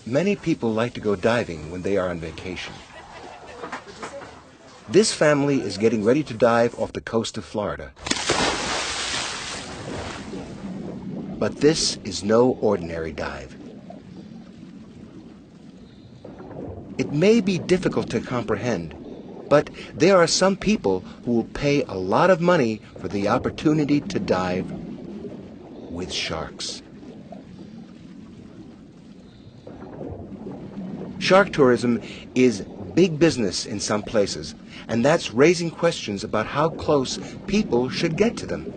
Many people like to go diving when they are on vacation. This family is getting ready to dive off the coast of Florida. But this is no ordinary dive. It may be difficult to comprehend, but there are some people who will pay a lot of money for the opportunity to dive with sharks. Shark tourism is big business in some places, and that's raising questions about how close people should get to them.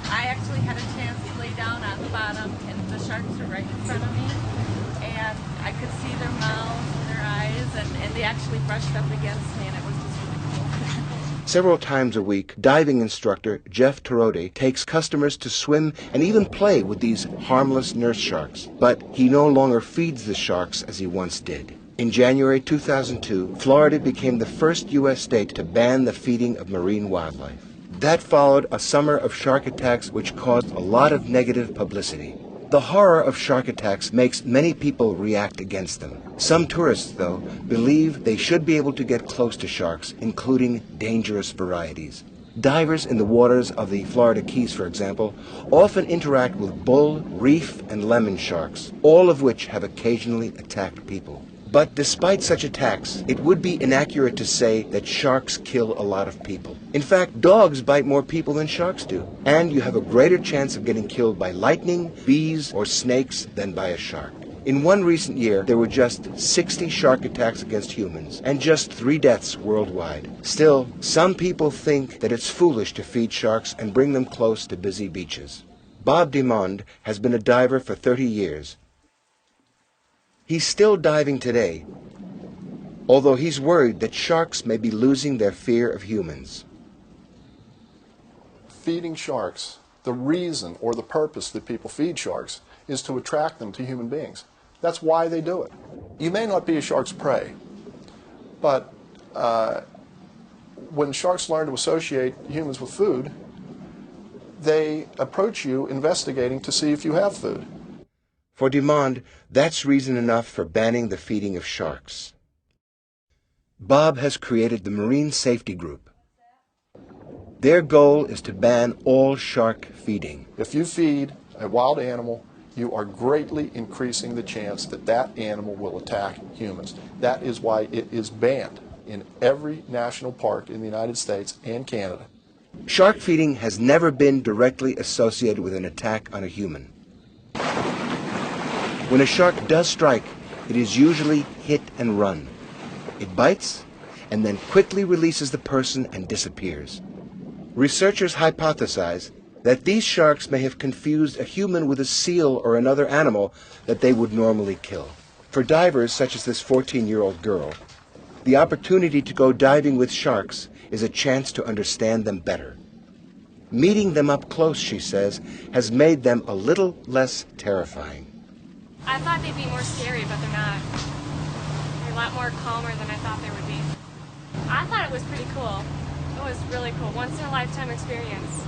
I actually had a chance to lay down on the bottom, and the sharks were right in front of me, and I could see their mouths and their eyes, and they actually brushed up against me, and it was just really cool. Several times a week, diving instructor Jeff Torode takes customers to swim and even play with these harmless nurse sharks. But he no longer feeds the sharks as he once did. In January 2002, Florida became the first U.S. state to ban the feeding of marine wildlife. That followed a summer of shark attacks which caused a lot of negative publicity. The horror of shark attacks makes many people react against them. Some tourists, though, believe they should be able to get close to sharks, including dangerous varieties. Divers in the waters of the Florida Keys, for example, often interact with bull, reef, and lemon sharks, all of which have occasionally attacked people. But despite such attacks, it would be inaccurate to say that sharks kill a lot of people. In fact, dogs bite more people than sharks do. And you have a greater chance of getting killed by lightning, bees, or snakes than by a shark. In one recent year, there were just 60 shark attacks against humans, and just 3 deaths worldwide. Still, some people think that it's foolish to feed sharks and bring them close to busy beaches. Bob DeMond has been a diver for 30 years. He's still diving today, although he's worried that sharks may be losing their fear of humans. Feeding sharks, the reason or the purpose that people feed sharks is to attract them to human beings. That's why they do it. You may not be a shark's prey, but when sharks learn to associate humans with food, they approach you investigating to see if you have food. For DeMond, that's reason enough for banning the feeding of sharks. Bob has created the Marine Safety Group. Their goal is to ban all shark feeding. If you feed a wild animal, you are greatly increasing the chance that that animal will attack humans. That is why it is banned in every national park in the United States and Canada. Shark feeding has never been directly associated with an attack on a human. When a shark does strike, it is usually hit and run. It bites and then quickly releases the person and disappears. Researchers hypothesize that these sharks may have confused a human with a seal or another animal that they would normally kill. For divers such as this 14-year-old girl, the opportunity to go diving with sharks is a chance to understand them better. Meeting them up close, she says, has made them a little less terrifying. I thought they'd be more scary, but they're not. They're a lot more calmer than I thought they would be. I thought it was pretty cool. It was really cool. Once in a lifetime experience.